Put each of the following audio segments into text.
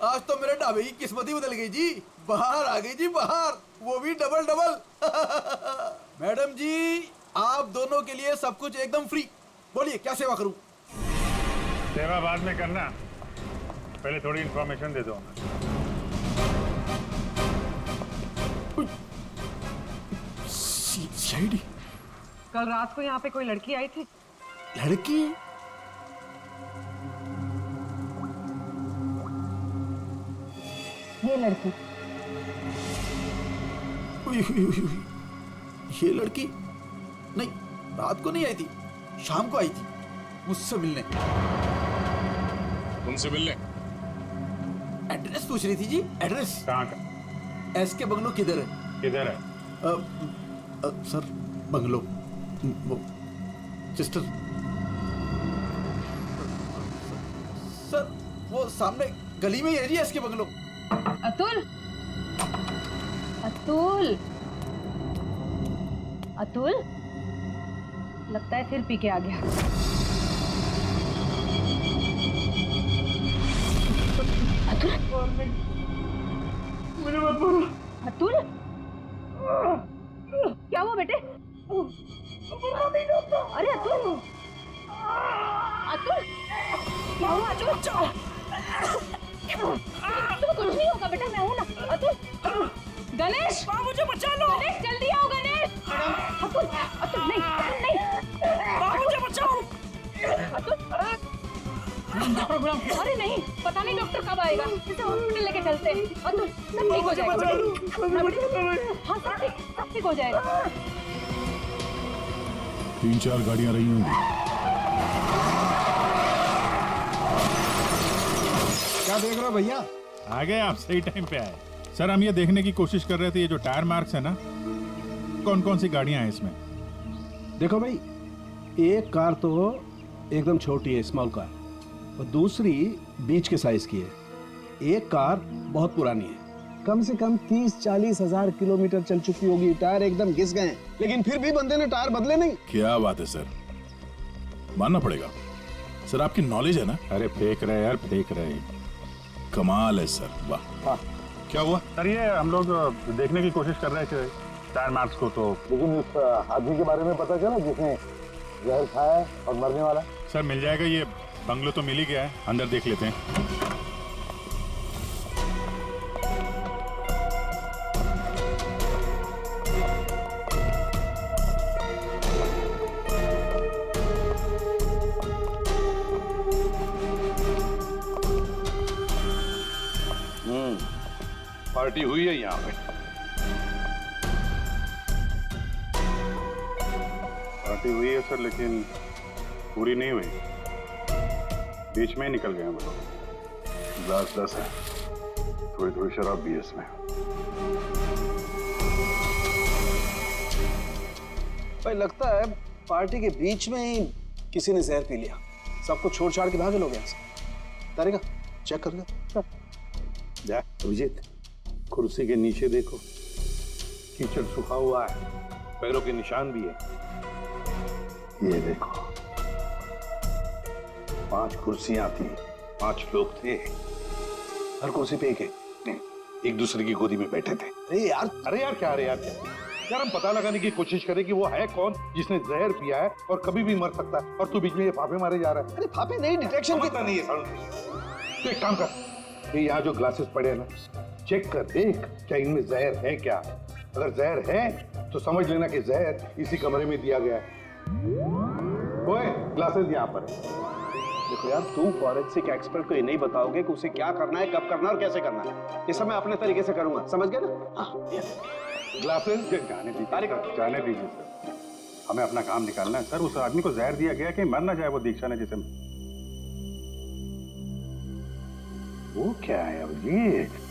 आज तो मेरे ढाबे की किस्मत ही बदल गई जी। बाहर आ गई जी, बाहर, वो भी डबल डबल। मैडम जी, आप दोनों के लिए सब कुछ एकदम फ्री। बोलिए क्या सेवा करूं? सेवा बाद में करना, पहले थोड़ी इंफॉर्मेशन दे दो। सीआईडी? कल रात को यहाँ पे कोई लड़की आई थी। लड़की? ये लड़की। ये लड़की नहीं, रात को नहीं आई थी, शाम को आई थी मुझसे मिलने। तुमसे मिलने? एड्रेस पूछ रही थी जी, एड्रेस। कहाँ का? एस के बंगलो किधर है? किधर है? सर बंगलो, वो सिस्टर, सर वो सामने गली में ही है जी एस के बंगलो। अतुल, अतुल, अतुल, लगता है फिर पी के आ गया। अतुल, मुझे मत बोलो। अतुल, क्या हुआ बेटे? अरे अतुल, अतुल, क्या हुआ अतुल? तो कुछ नहीं होगा बेटा, मैं हूं ना। अतुल, गणेश, मुझे बचा लो। गणेश जल्दी आओ गणेश। अतुल, अतुल नहीं, नहीं, मुझे बचाओ। अतुल, प्रोग्राम, अरे नहीं, पता नहीं डॉक्टर कब आएगा, इसे हॉस्पिटल लेके चलते हैं। अतुल, सब ठीक हो जाएगा। हाँ सब ठीक हो जाएगा। 3-4 गाड़ियां रही होंगी। क्या देख रहे हो भैया? आ गए आप, सही टाइम पे आए। सर हम ये देखने की कोशिश कर रहे थे, ये जो टायर मार्क्स है ना, कौन कौन सी गाड़ियां हैं इसमें? देखो भाई, एक कार तो एकदम छोटी है, स्मॉल कार, और दूसरी बीच के साइज की है। एक कार बहुत पुरानी है, कम से कम 30-40 हजार किलोमीटर चल चुकी होगी, टायर एकदम घिस गए हैं, लेकिन फिर भी बंदे ने टायर बदले नहीं। क्या बात है सर, मानना पड़ेगा सर, आपकी नॉलेज है ना। अरे फेंक रहे यार, फेंक रहे। कमाल है सर, वाह। हाँ। क्या हुआ? सर ये हम लोग देखने की कोशिश कर रहे थे टायर मार्क्स को, तो लेकिन उस आदमी के बारे में पता चला जिसने जहर खाया और मरने वाला? सर मिल जाएगा, ये बंगलो तो मिल ही गया है, अंदर देख लेते हैं। पार्टी हुई है यहाँ पे? पार्टी हुई है सर, लेकिन पूरी नहीं हुई, बीच में ही निकल गए हम लोग। ग्लास 10 है, थोड़ी थोड़ी शराब भी है इसमें। भाई लगता है पार्टी के बीच में ही किसी ने जहर पी लिया, सबको छोड़ छाड़ के भागे लोग यहाँ से। तारिका चेक कर ले। जा अभिजीत, कुर्सी के नीचे देखो, कीचड़ सूखा हुआ है, पैरों के निशान भी है। ये देखो, 5 कुर्सियां थी, 5 लोग थे, हर कुर्सी पे एक दूसरे की गोदी में बैठे थे। अरे यार क्या यार हम पता लगाने की कोशिश करें कि वो है कौन जिसने जहर पिया है और कभी भी मर सकता है, और तू बीच में ये फाफे मारे जा रहा है। अरे फाफे नहीं, डिटेक्शन पता नहीं है। तो एक काम कर, ये यहाँ जो ग्लासेस पड़े हैं ना, चेक कर देख क्या इनमें जहर है क्या। अगर जहर है तो समझ लेना कि जहर इसी कमरे में दिया गया है। ओए ग्लासेस यहाँ पर है। देखो यार, तू फॉरेंसिक एक्सपर्ट को ये नहीं बताओगे कि उसे क्या करना है, कब करना है और कैसे करना है। ये सब मैं अपने तरीके से करूंगा, समझ गए ना? हाँ ग्लासेस जाने दीजिए, जाने दीजिए सर, हमें अपना काम निकालना है। सर उस आदमी को जहर दिया गया कि मर ना जाए वो दीक्षा ने जिसे। वो क्या है अभिजीत?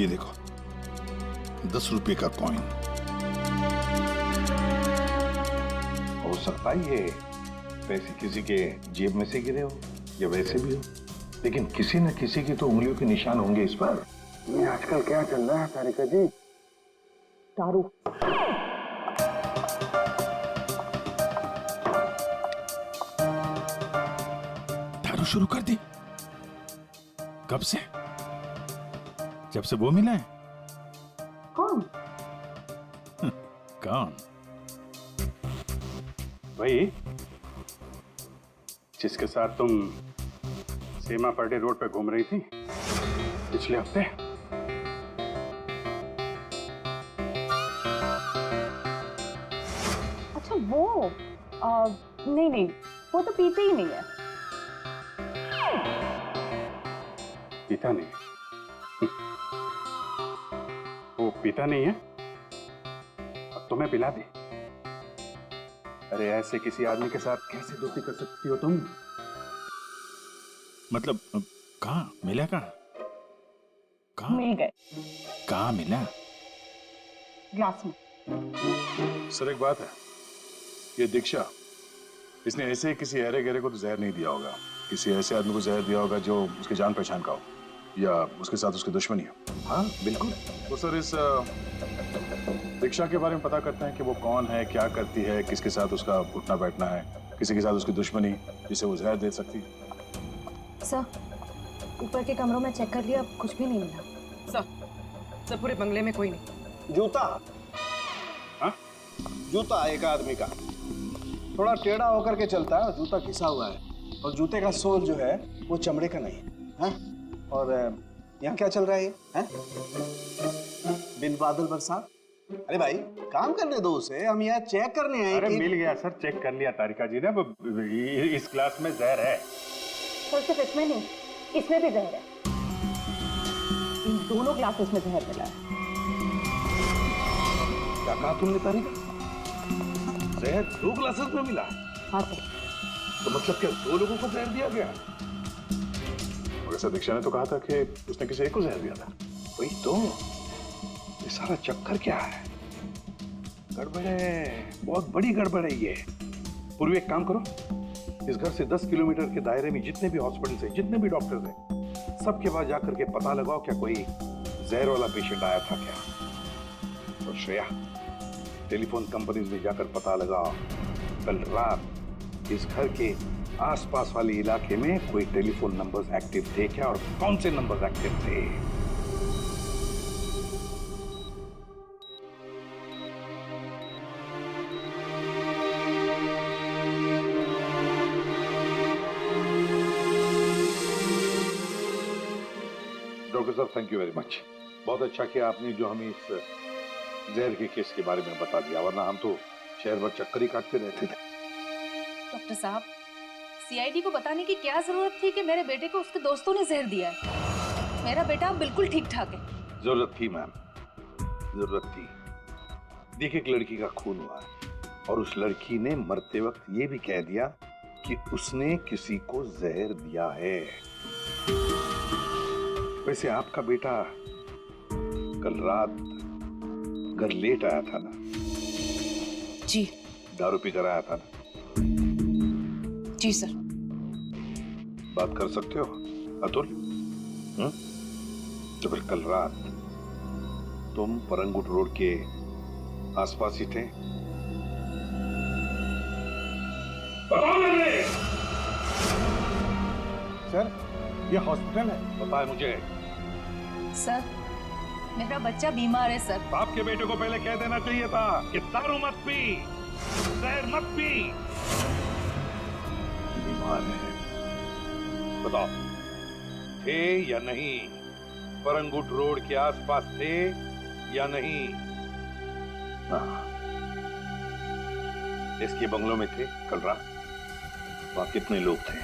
ये देखो 10 रुपए का कॉइन। हो सकता है ये पैसे किसी के जेब में से गिरे हो या वैसे भी हो, लेकिन किसी न किसी की तो उंगलियों के निशान होंगे इस पर। ये आजकल क्या चल रहा है तारिका जी? दारू। दारू शुरू कर दी? कब से? जब से वो मिला है? कौन? कौन? वही जिसके साथ तुम सीमा पर्डे रोड पे घूम रही थी पिछले हफ्ते। अच्छा वो नहीं नहीं, वो तो पीते ही नहीं है। पीता नहीं? वो पीता नहीं है? अब तुम्हें पिला दे। अरे ऐसे किसी आदमी के साथ कैसे दोस्ती कर सकती हो तुम? मतलब कहाँ मिला? कहाँ मिल गए कहाँ मिला? ग्लास में। सर एक बात है, ये दीक्षा इसने ऐसे ही किसी अहरे गहरे को तो जहर नहीं दिया होगा, किसी ऐसे आदमी को जहर दिया होगा जो उसके जान पहचान का हो या उसके साथ उसकी दुश्मनी हो। हाँ बिल्कुल। तो सर इस दीक्षा के बारे में पता करते हैं कि वो कौन है, क्या करती है, किसके साथ उसका उठना बैठना है, किसी के साथ उसकी दुश्मनी जिसे वो जहर दे सकती है। सर ऊपर के कमरों में चेक कर लिया, कुछ भी नहीं मिला। सर पूरे बंगले में कोई नहीं। जूता। हाँ? जूता एक आदमी का थोड़ा टेढ़ा होकर के चलता है और जूता घिसा हुआ है, और जूते का सोल जो है वो चमड़े का नहीं है। और यहाँ क्या चल रहा है ये? बिन बादल बरसात। अरे भाई काम करने दो उसे, हम यहाँ चेक करने आए। अरे मिल गया सर, चेक कर लिया तारिका जी ने। वो इस क्लास में जहर है। सर सिर्फ इसमें नहीं, इसमें भी जहर है। इन दोनों ग्लासेस में जहर मिला है। क्या कहा तुमने तारिका? जहर 2 ग्लासेस में मिला? हाँ सर। तो मतलब क्या 2 लोगों को जहर दिया गया? वैसे दीक्षा ने तो कहा था कि उसने किसी एक को जहर दिया था। वही तो, ये सारा चक्कर क्या है? गड़बड़ है, बहुत बड़ी गड़बड़ है ये। पूर्वी एक काम करो, इस घर से 10 किलोमीटर के दायरे में जितने भी हॉस्पिटल्स हैं, जितने भी डॉक्टर्स हैं, सबके पास जाकर के पता लगाओ क्या कोई जहर वाला पेशेंट आया था क्या। और श्रेया, टेलीफोन कंपनीज में जाकर पता लगाओ कल रात इस घर के आसपास वाले इलाके में कोई टेलीफोन नंबर्स एक्टिव थे क्या, और कौन से नंबर्स एक्टिव थे। डॉक्टर साहब थैंक यू वेरी मच, बहुत अच्छा किया आपने जो हमें इस जहर के केस के बारे में बता दिया, वरना हम तो शहर भर चक्कर ही काटते रहते थे। डॉक्टर साहब, सीआईडी को बताने की क्या जरूरत थी कि मेरे बेटे को उसके दोस्तों ने जहर दिया है? मेरा बेटा बिल्कुल ठीक ठाक है। जरूरत थी मैम, जरूरत थी। देखिए एक लड़की का खून हुआ है और उस लड़की ने मरते वक्त ये भी कह दिया कि उसने किसी को जहर दिया है। वैसे आपका बेटा कल रात घर लेट आया था ना? जी। दारू पी कर आया था ना? जी सर। बात कर सकते हो अतुल? तो फिर कल रात तुम परंगुट रोड के आसपास ही थे? सर ये हॉस्पिटल है। पता है मुझे। सर मेरा बच्चा बीमार है सर। बाप के बेटे को पहले कह देना चाहिए था कि दारू मत पी, जहर मत पी। बीमार है, बताओ थे या नहीं? परंगुट रोड के आसपास थे या नहीं? हाँ, इसके बंगलों में थे कल रात। वहां कितने लोग थे?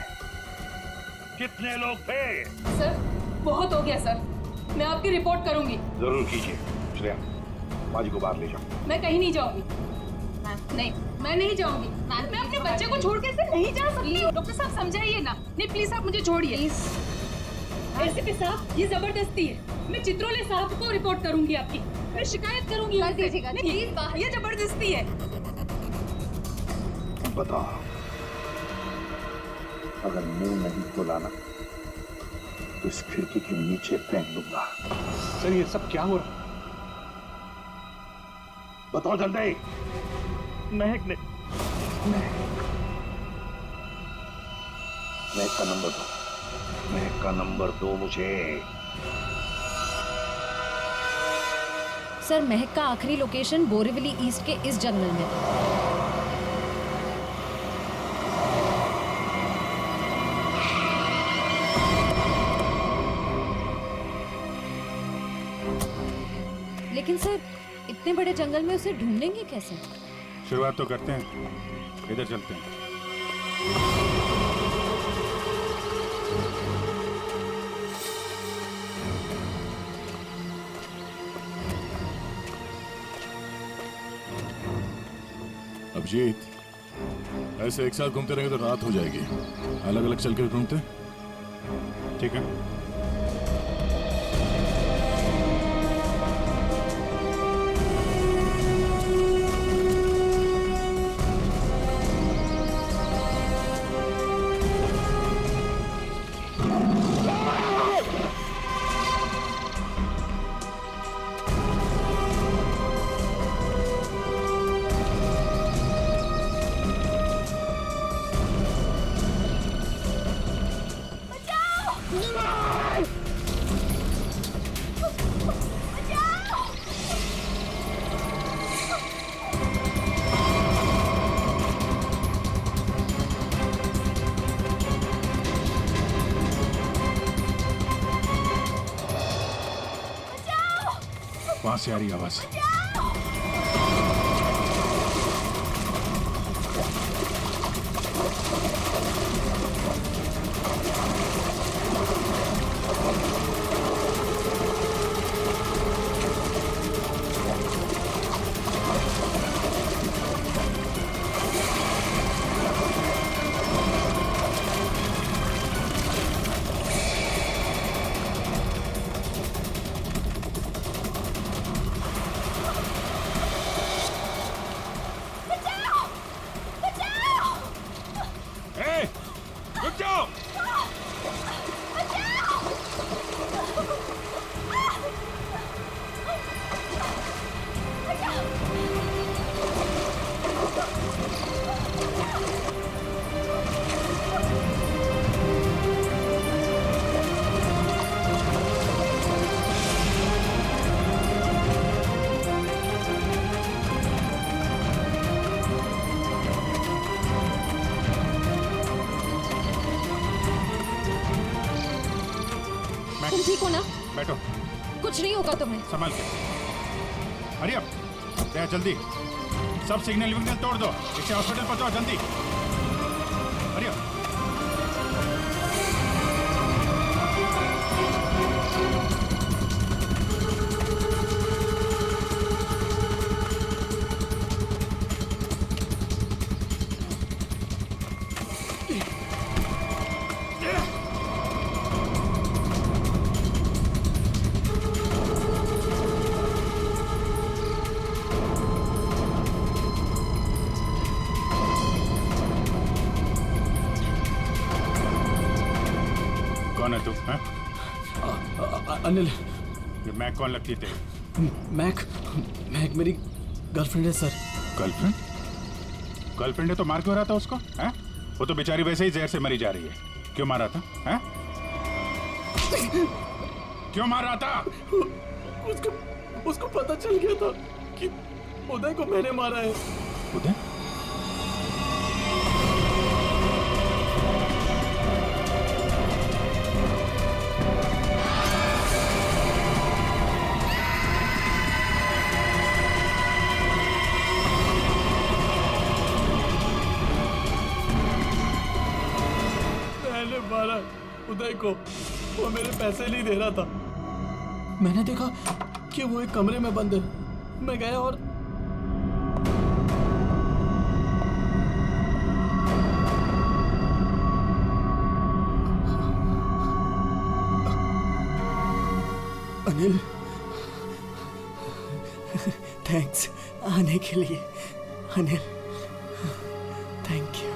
कितने लोग थे? सर बहुत हो गया सर, मैं आपकी रिपोर्ट करूंगी। जरूर कीजिए। श्रेया, माजी को बाहर ले जाओ। मैं कहीं नहीं जाऊंगी। नहीं, मैं नहीं जाऊंगी। मैं अपने बच्चे को छोड़ के नहीं जा सकती। डॉक्टर साहब समझाइए ना। नहीं प्लीज आप मुझे छोड़िए। एसीपी साहब, ये जबरदस्ती है। मैं चित्रोले साहब को रिपोर्ट करूंगी आपकी। मैं शिकायत करूंगी। कर दीजिएगा, प्लीज बाहर। ये जबरदस्ती है। बताओ, अगर मुंह नहीं खोला ना तो इस खिड़की के नीचे फेंक दूंगा। सर ये सब क्या हो रहा बताओ जल्दी। महक ने महक का नंबर दो, महक का नंबर दो मुझे। सर, महक का आखिरी लोकेशन बोरीवली ईस्ट के इस जंगल में था। लेकिन सर, इतने बड़े जंगल में उसे ढूंढेंगे कैसे? शुरुआत तो करते हैं, इधर चलते हैं। अभिजीत, ऐसे एक साथ घूमते रहेंगे तो रात हो जाएगी। अलग अलग चल के ढूंढते। ठीक है। वहां से आ रही आवाज। तुम ठीक हो ना? बैठो, कुछ नहीं होगा तुम्हें। संभाल के। हरी अप, क्या जल्दी सब सिग्नल विग्नल तोड़ दो, इसे हॉस्पिटल पहुंचाओ जल्दी। Hurry up. कौन है तू? अनिल। ये मैक कौन लगती है तेरी? मैक मेरी गर्लफ्रेंड है सर। गर्लफ्रेंड? गर्लफ्रेंड है तो मार क्यों रहा था उसको? हैं? वो तो बेचारी वैसे ही जहर से मरी जा रही है। क्यों मार रहा था? हैं? क्यों मार रहा था? उसको पता चल गया था कि उदय को मैंने मारा है। उदय? मारा उदय को, वो मेरे पैसे नहीं दे रहा था। मैंने देखा कि वो एक कमरे में बंद है। मैं गया और अनिल, थैंक्स आने के लिए। Anil, thank you.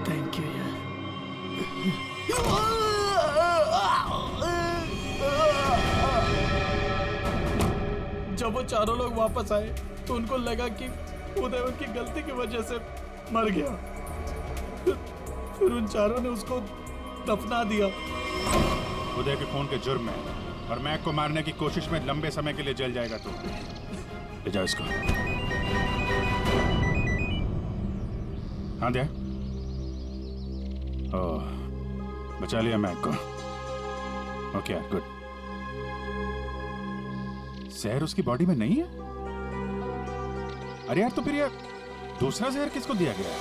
Thank you यार। जब वो चारों लोग वापस आए तो उनको लगा कि उदय उनकी गलती की वजह से मर गया। फिर उन चारों ने उसको दफना दिया। उदय के खून के जुर्म में और मैक को मारने की कोशिश में लंबे समय के लिए जेल जाएगा तू। ले जाओ इसको। हाँ दे। ओह, बचा लिया मैक को। ओके यार, गुड। जहर उसकी बॉडी में नहीं है? अरे यार, तो फिर यार दूसरा जहर किसको दिया गया?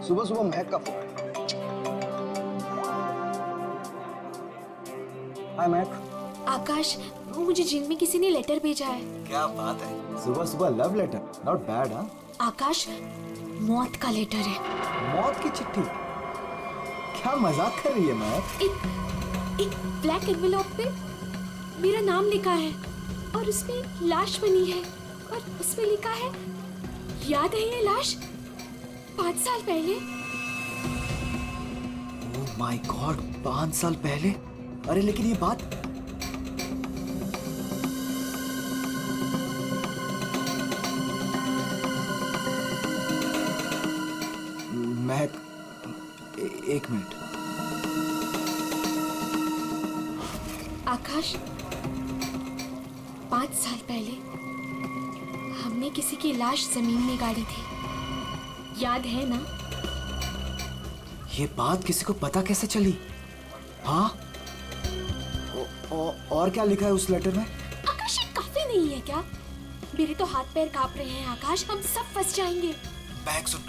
सुबह सुबह महक का फोन। हाय महक। आकाश, मुझे जेल में किसी ने लेटर भेजा है। क्या बात है, सुबह सुबह लव लेटर, नॉट बैड। हाँ आकाश, मौत का लेटर है। मौत की चिट्ठी? क्या मजाक कर रही है महक? एक ब्लैक एनवेलप पे मेरा नाम लिखा है और उसमें लाश बनी है और उसमें लिखा है, याद है ये लाश 5 साल पहले? ओह माय गॉड, 5 साल पहले? अरे लेकिन ये बात महक, एक मिनट। आकाश, 5 साल पहले हमने किसी की लाश जमीन में गाड़ी थी, याद है ना? ये बात किसी को पता कैसे चली? हाँ? और क्या लिखा है उस लेटर में? आकाश, ये काफी नहीं है क्या? मेरे तो हाथ पैर कांप रहे हैं आकाश, हम सब फंस जाएंगे। बैग सुन,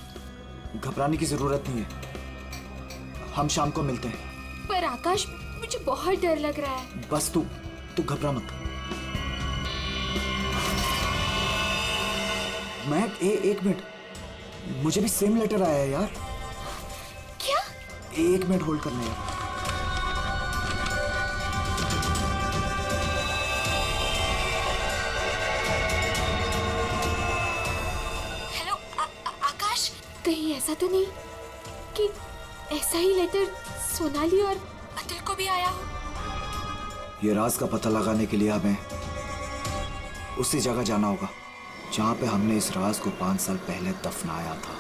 घबराने की जरूरत नहीं है, हम शाम को मिलते हैं। पर आकाश, मुझे बहुत डर लग रहा है। बस तू घबरा मत। महक, एक मिनट, मुझे भी सेम लेटर आया है यार। क्या? 1 मिनट होल्ड करना यार। हेलो आकाश, कहीं ऐसा तो नहीं कि ऐसा ही लेटर सोनाली और अतुल को भी आया हो? ये राज का पता लगाने के लिए हमें उसी जगह जाना होगा जहां पे हमने इस राज को 5 साल पहले दफनाया था।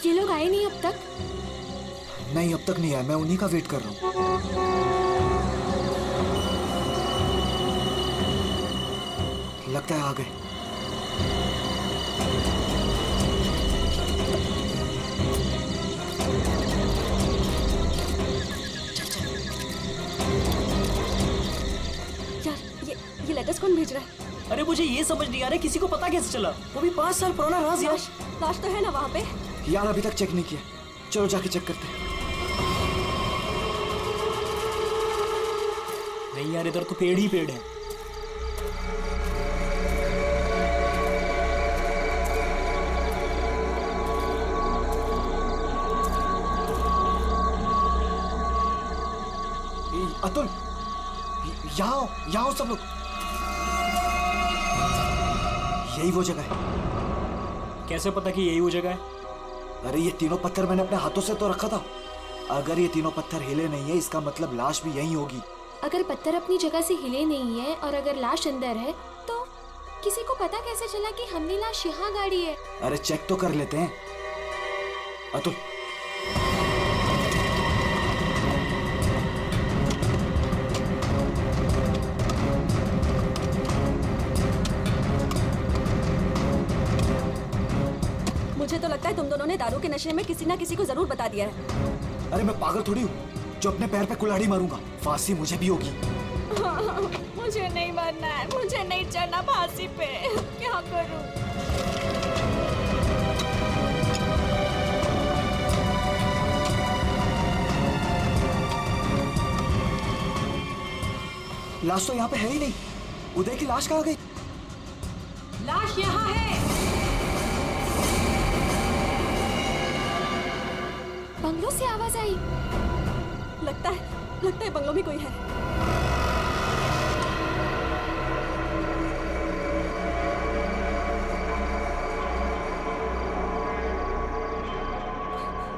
ये लोग आए नहीं अब तक? नहीं, अब तक नहीं आया, मैं उन्हीं का वेट कर रहा हूँ। लगता है आ गए। यार ये लेटर्स कौन भेज रहा है? अरे मुझे ये समझ नहीं आ रहा किसी को पता कैसे चला, वो भी 5 साल पुराना राज यार। लाश तो है ना वहाँ पे? यार अभी तक चेक नहीं किया, चलो जाके चेक करते हैं। नहीं यार, इधर तो पेड़ ही पेड़ है। अतुल, यहाँ आओ सब लोग। यही वो जगह है। कैसे पता कि यही वो जगह है? अरे ये तीनों पत्थर मैंने अपने हाथों से तो रखा था। अगर ये तीनों पत्थर हिले नहीं है, इसका मतलब लाश भी यहीं होगी। अगर पत्थर अपनी जगह से हिले नहीं है और अगर लाश अंदर है, तो किसी को पता कैसे चला कि हमने लाश यहाँ गाड़ी है? अरे चेक तो कर लेते हैं। अतुल, मुझे तो लगता है तुम दोनों ने दारू के नशे में किसी ना किसी को जरूर बता दिया है। अरे मैं पागल थोड़ी हूँ जो अपने पैर पे कुल्हाड़ी मारूंगा। फांसी मुझे भी होगी। मुझे नहीं मरना है, मुझे नहीं चढ़ना फांसी पे। क्या करूं? लाश तो यहाँ पे है ही नहीं। उदय की लाश कहाँ गई? लाश यहाँ है। बंगलों से आवाज आई। लगता है बंगलों में कोई है।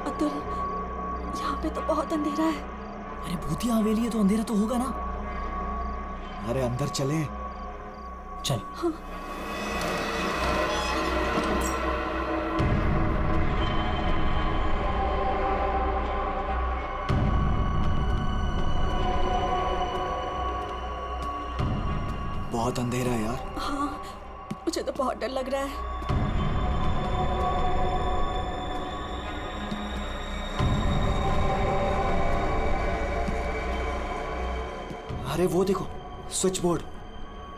अतुल, यहाँ पे तो बहुत अंधेरा है। अरे भूतिया हवेली है तो अंधेरा तो होगा ना। अरे अंदर चले। चल। हाँ। बहुत अंधेरा है यार। हाँ, मुझे तो बहुत डर लग रहा है। अरे वो देखो, स्विच बोर्ड।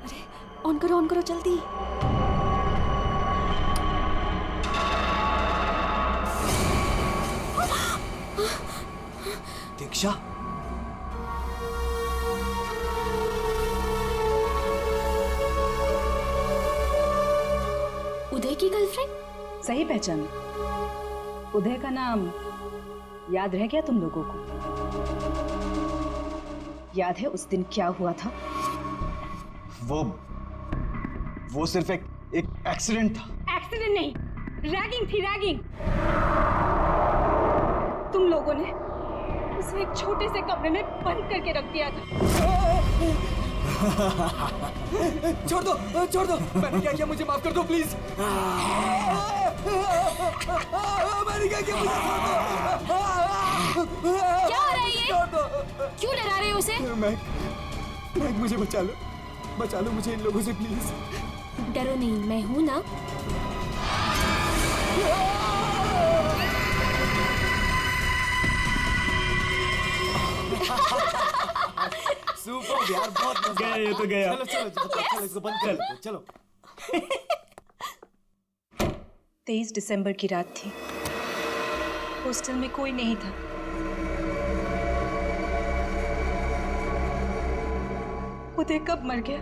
अरे ऑन करो जल्दी। दीक्षा, उदय की गर्लफ्रेंड? सही पहचान। उदय का नाम याद रह गया तुम लोगों को? याद है उस दिन क्या हुआ था? वो सिर्फ एक एक्सीडेंट था। एक्सीडेंट नहीं, रैगिंग थी, रैगिंग। तुम लोगों ने उसे एक छोटे से कमरे में बंद करके रख दिया था। छोड़ दो। मैंने क्या किया, मुझे माफ कर दो प्लीज। मैंने क्या किया, मुझे छोड़ दो। क्या हो रहा है ये? क्यों डरा रहे हो उसे? मैं मुझे बचा लो मुझे इन लोगों से प्लीज। डरो नहीं, मैं हूं ना। सुपर यार, बहुत मजा गया ये तो गया। चलो इसको बंद कर दो, चलो। 23 दिसंबर की रात थी। हॉस्टल में कोई नहीं था। उदय कब मर गया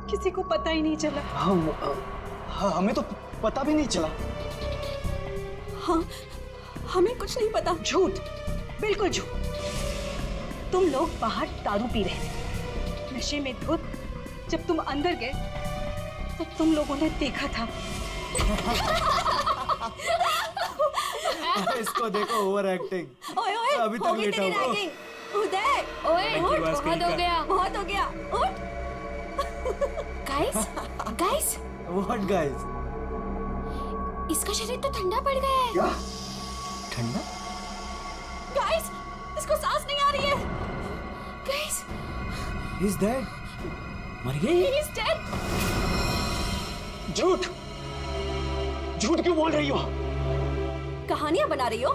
किसी को पता ही नहीं चला। हाँ, हमें तो पता भी नहीं चला। हाँ, हमें कुछ नहीं पता। झूठ, बिल्कुल झूठ। तुम लोग बाहर दारू पी रहे थे, नशे में धुत। जब तुम अंदर गए तो तुम लोगों ने देखा था। इसको देखो, ओवर एक्टिंग। ओए अभी तक लेटा हुआ। उदय, ओए बहुत हो गया। उठ। Guys, what guys? इसका शरीर तो ठंडा पड़ गया है। क्या? ठंडा? गाइस, इसको सांस नहीं आ रही है। Guys, He's dead. मर गई? He is dead. झूठ, झूठ क्यों बोल रही हो? कहानियां बना रही हो,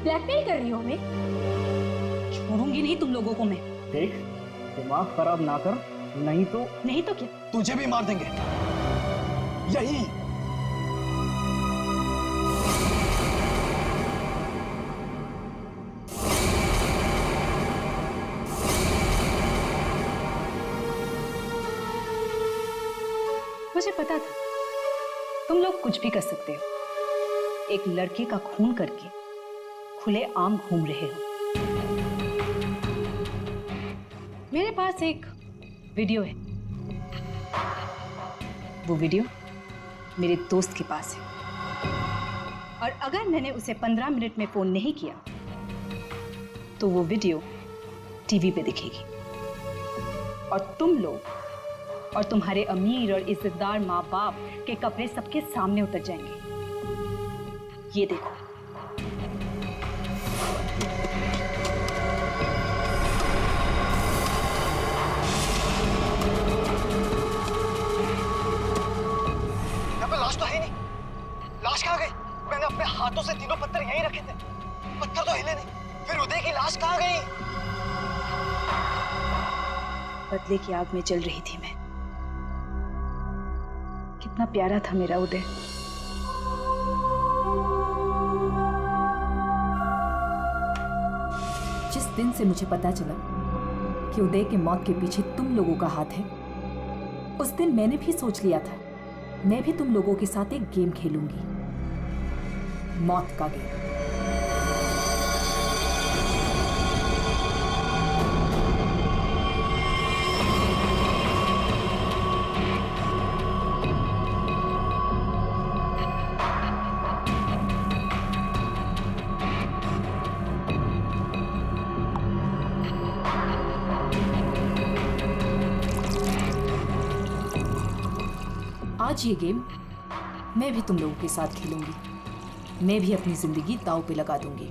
ब्लैकमेल कर रही हो हमें। छोड़ूंगी नहीं तुम लोगों को मैं। देख, दिमाग खराब ना कर, नहीं तो क्या? तुझे भी मार देंगे यही। मुझे पता था तुम लोग कुछ भी कर सकते हो। एक लड़के का खून करके खुले आम घूम रहे हो। मेरे पास एक वीडियो है। वो वीडियो मेरे दोस्त के पास है, और अगर मैंने उसे 15 मिनट में फोन नहीं किया तो वो वीडियो टीवी पे दिखेगी, और तुम लोग और तुम्हारे अमीर और इज्जतदार माँ बाप के कपड़े सबके सामने उतर जाएंगे। ये देखो। यहाँ पे लाश तो है नहीं। लाश कहाँ गई? मैंने अपने हाथों से तीनों पत्थर यहीं रखे थे, पत्थर तो हिले नहीं। फिर उदय की लाश कहाँ गई? बदले की आग में जल रही थी मैं। कितना प्यारा था मेरा उदय। जिस दिन से मुझे पता चला कि उदय की मौत के पीछे तुम लोगों का हाथ है, उस दिन मैंने भी सोच लिया था मैं भी तुम लोगों के साथ एक गेम खेलूंगी, मौत का गेम। आज ये गेम मैं भी तुम लोगों के साथ खेलूंगी। मैं भी अपनी जिंदगी दांव पे लगा दूंगी।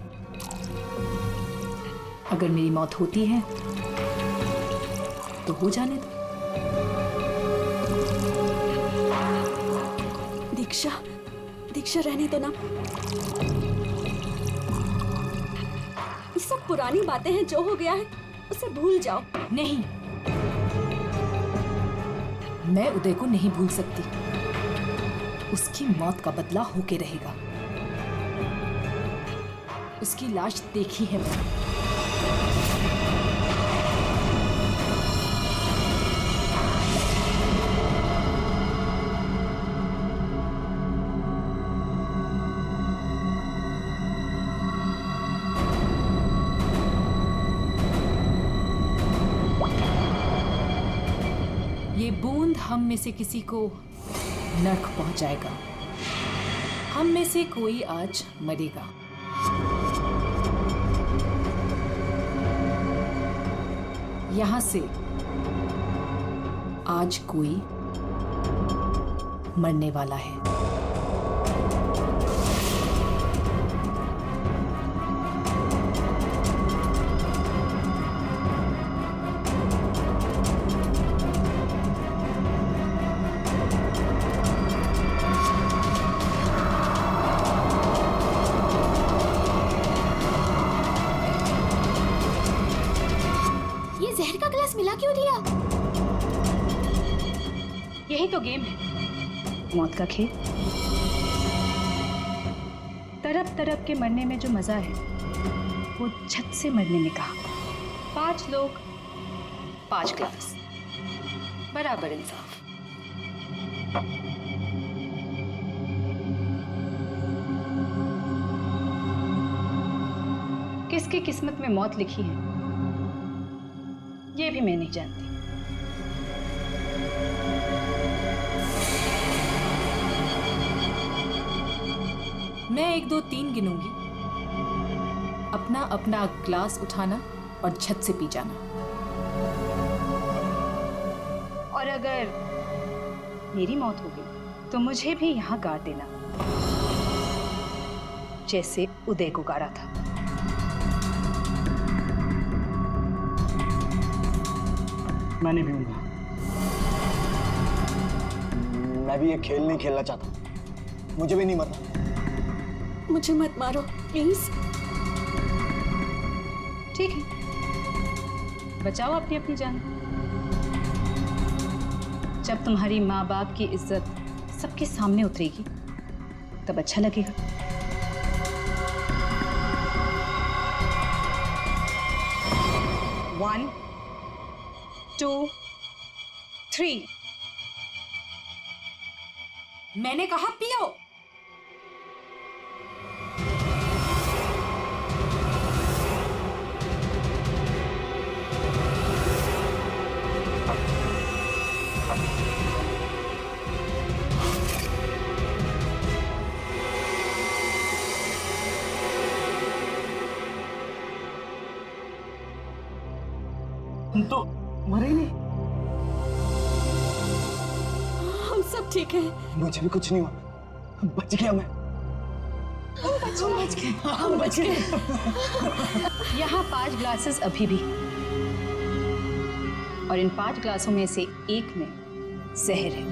अगर मेरी मौत होती है तो हो जाने दो। दीक्षा रहने दो ना। ये सब पुरानी बातें हैं, जो हो गया है उसे भूल जाओ। नहीं, मैं उदय को नहीं भूल सकती। उसकी मौत का बदला होके रहेगा। उसकी लाश देखी है मैंने। ये बूंद हम में से किसी को नर्क पहुंचाएगा। हम में से कोई आज मरेगा। यहां से आज कोई मरने वाला है। जहर का ग्लास मिला क्यों दिया? यही तो गेम है, मौत का खेल। तरफ तरफ के मरने में जो मजा है वो छत से मरने में कहा। 5 लोग 5 ग्लास, बराबर इंसाफ। किसकी किस्मत में मौत लिखी है ये भी मैं नहीं जानती। मैं 1 2 3 गिनूंगी। अपना अपना ग्लास उठाना और छत से पी जाना। और अगर मेरी मौत हो गई तो मुझे भी यहाँ गाड़ देना, जैसे उदय को गाड़ा था। मैंने भी हूँ। मैं भी ये खेल नहीं खेलना चाहता, मुझे भी नहीं मरना। मुझे मत मारो प्लीज। ठीक है, बचाओ अपनी अपनी जान। जब तुम्हारी माँ बाप की इज्जत सबके सामने उतरेगी तब अच्छा लगेगा। One, 2, 3। मैंने कहा पियो। हम तो मरे ही नहीं। हम सब ठीक है। मुझे भी कुछ नहीं हुआ, बच गया मैं। हम बच गए। यहाँ 5 ग्लासेस अभी भी, और इन 5 ग्लासों में से एक में जहर है।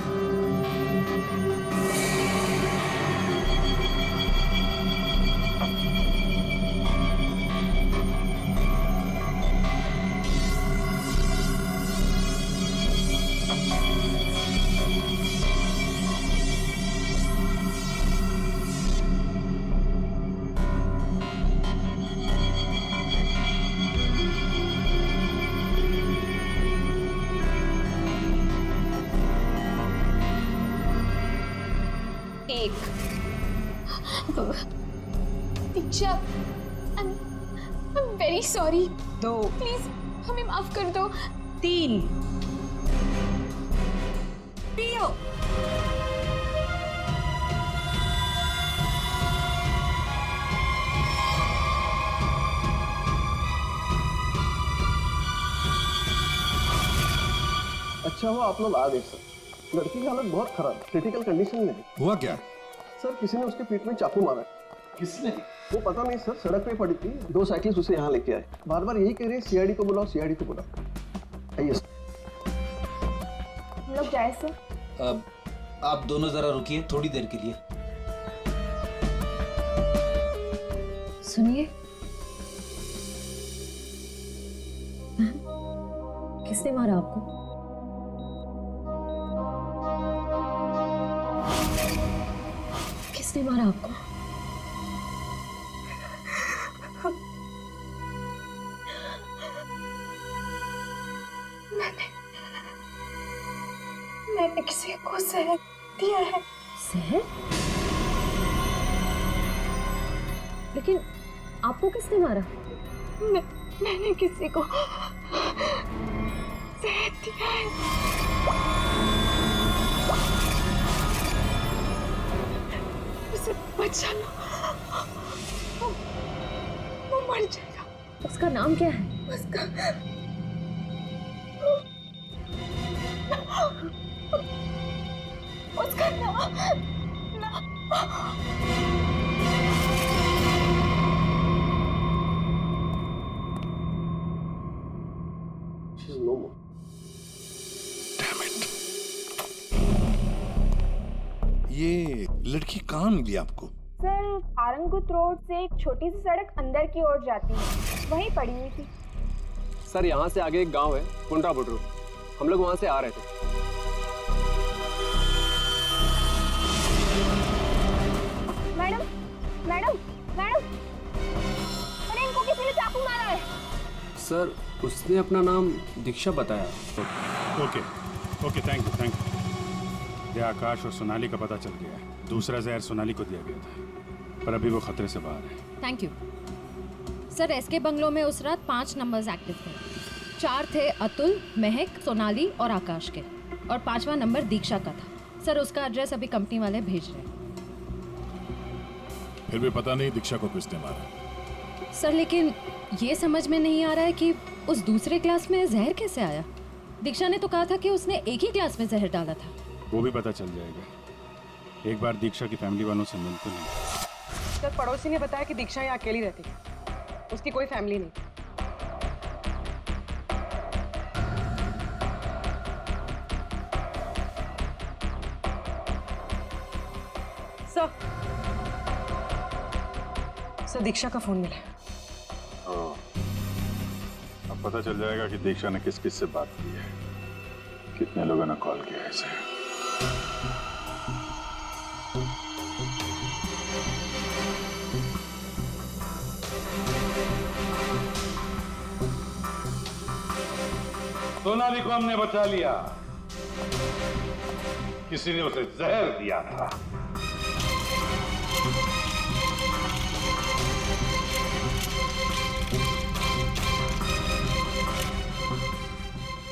दीक्षा, I'm very sorry। 2, प्लीज हमें माफ कर दो। 3। पियो। अच्छा हुआ आप लोग आ गए सर। लड़की की हालत बहुत खराब, क्रिटिकल कंडीशन में है। हुआ क्या? सर किसी ने उसके पीठ में चाकू मारा। किसने? वो पता नहीं सर, सड़क पे पड़ी थी, 2 साइकिल्स उसे यहाँ लेके आए। बार बार यही कह रहे सीआईडी को बुलाओ, सीआईडी को बुलाओ। आइए सर। हम लोग जाए सर। आप दोनों जरा रुकिए थोड़ी देर के लिए। सुनिए, किसने मारा आपको? किसने मारा आपको? मैंने किसी को जहर दिया है। जहर? लेकिन आपको किसने मारा? मैंने किसी को जहर दिया है। उसे बचा लो, वो मर जाएगा। उसका नाम क्या है? उसका नाम ये लड़की कहाँ मिली आपको? सर, आरंगुत रोड से एक छोटी सी सड़क अंदर की ओर जाती है, वहीं पड़ी हुई थी। सर यहाँ से आगे एक गांव है कुंडा बुडरू, हम लोग वहां से आ रहे थे। मैडम मैडम मैडम, अरे इनको किसी ने चाकू मारा है। सर उसने अपना नाम दीक्षा बताया। Okay okay, thank you. ये आकाश और सोनाली का पता चल गया है। दूसरा जहर सोनाली को दिया गया था, पर अभी वो खतरे से बाहर है। Thank you sir. एसके बंगलों में उस रात 5 नंबर्स एक्टिव थे। 4 थे अतुल, महक, सोनाली और आकाश के, और 5वां नंबर दीक्षा का था। सर उसका एड्रेस अभी कंपनी वाले भेज रहे हैं। फिर भी पता नहीं दीक्षा को किसने मारा। सर लेकिन ये समझ में नहीं आ रहा है कि उस दूसरे क्लास में जहर कैसे आया। दीक्षा ने तो कहा था कि उसने एक ही क्लास में जहर डाला था। वो भी पता चल जाएगा। एक बार दीक्षा की फैमिली वालों से मिलते हैं। सर पड़ोसी ने बताया कि दीक्षा यहाँ अकेली रहती है, उसकी कोई फैमिली नहीं। सर दीक्षा का फोन मिला। अब पता चल जाएगा कि दीक्षा ने किस किस से बात की है, कितने लोगों ने कॉल किया है इसे। सोनाली को हमने बचा लिया। किसी ने उसे जहर दिया था।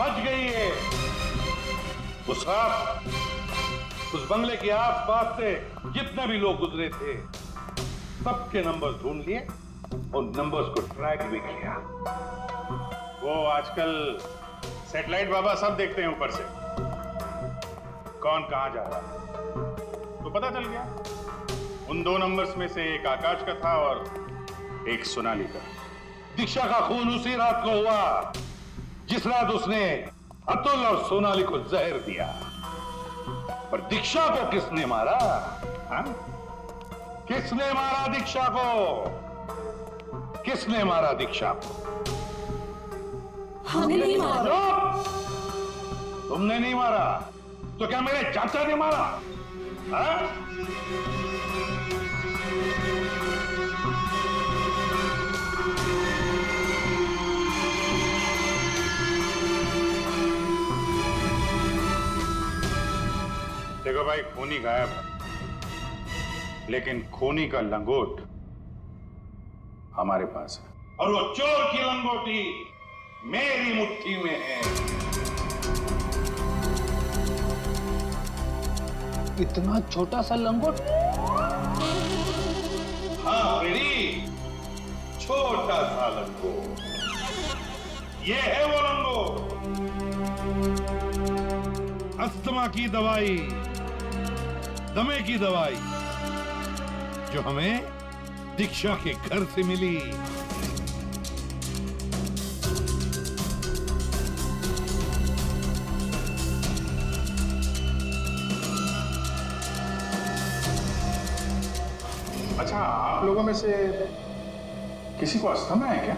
बच गई है। उस रात उस बंगले के आसपास से जितने भी लोग गुजरे थे सबके नंबर ढूंढ लिए और नंबर्स को ट्रैक भी किया। वो आजकल सैटेलाइट बाबा सब देखते हैं ऊपर से, कौन कहां जा रहा है। तो पता चल गया उन 2 नंबर्स में से एक आकाश का था और एक सोनाली का। दीक्षा का खून उसी रात को हुआ जिस रात उसने अतुल और सोनाली को जहर दिया। पर दीक्षा को किसने मारा? हा? किसने मारा दीक्षा को? किसने मारा दीक्षा को? हमने नहीं मारा। तुमने नहीं मारा तो क्या मेरे चाचा ने मारा? हा? देखो भाई, खूनी गायब है, लेकिन खूनी का लंगोट हमारे पास है। और वो चोर की लंगोटी मेरी मुट्ठी में है। इतना छोटा सा लंगोट? हाँ फ्रेडी, छोटा सा लंगोट। ये है वो लंगोट। अस्थमा की दवाई, दमे की दवाई जो हमें दीक्षा के घर से मिली। अच्छा, आप लोगों में से किसी को अस्थमा है क्या?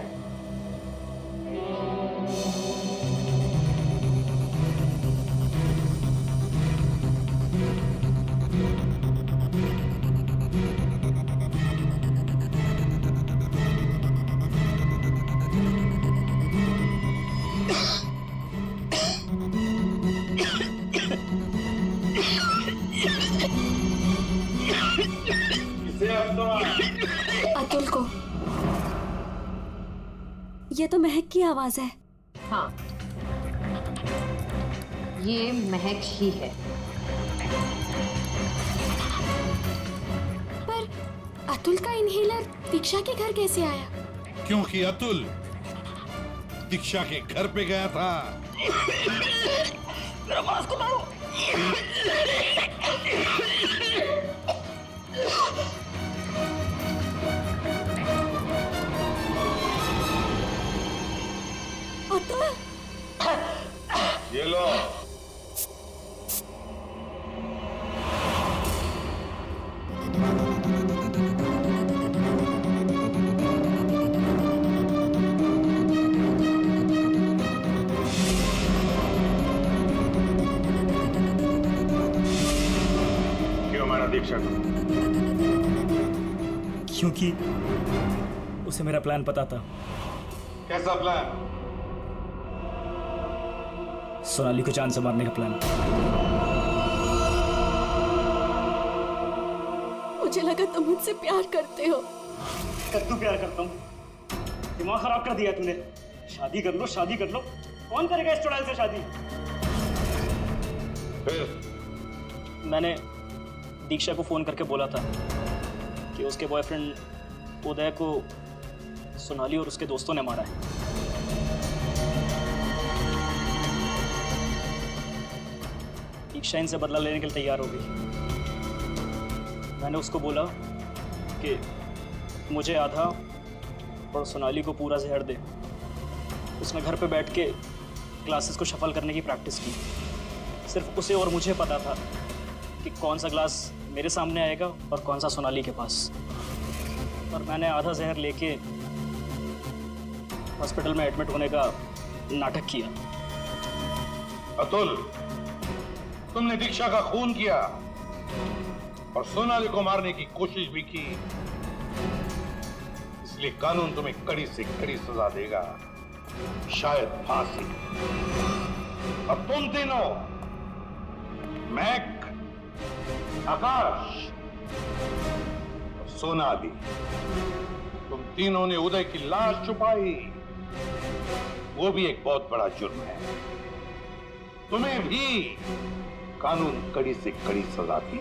अतुल को। ये तो महक की आवाज है। हाँ, ये महक ही है। पर अतुल का इनहेलर दीक्षा के घर कैसे आया? क्योंकि अतुल दीक्षा के घर पे गया था। आवाज को मारो। ये लो। क्यों मारा दीक्षा को? क्योंकि उसे मेरा प्लान पता था। कैसा प्लान? सोनाली को जान से मारने का प्लान। मुझे लगा तुम मुझसे प्यार करते हो। कद्दू प्यार करता हूँ। दिमाग खराब कर दिया तूने। शादी कर लो, शादी कर लो। कौन करेगा इस चुड़ैल से शादी? फिर मैंने दीक्षा को फोन करके बोला था कि उसके बॉयफ्रेंड उदय को सोनाली और उसके दोस्तों ने मारा है। दीक्षा इनसे बदला लेने के लिए तैयार हो गई। मैंने उसको बोला कि मुझे आधा और सोनाली को पूरा जहर दे। उसने घर पे बैठ के ग्लासेस को शफल करने की प्रैक्टिस की। सिर्फ उसे और मुझे पता था कि कौन सा ग्लास मेरे सामने आएगा और कौन सा सोनाली के पास। और मैंने आधा जहर लेके हॉस्पिटल में एडमिट होने का नाटक किया। अतुल, तुमने दीक्षा का खून किया और सोनाली को मारने की कोशिश भी की, इसलिए कानून तुम्हें कड़ी से कड़ी सजा देगा, शायद फांसी। अब तुम तीनों, मैक, आकाश और सोनाली, तुम तीनों ने उदय की लाश छुपाई, वो भी एक बहुत बड़ा जुर्म है। तुम्हें भी कानून कड़ी से कड़ी सजा दी।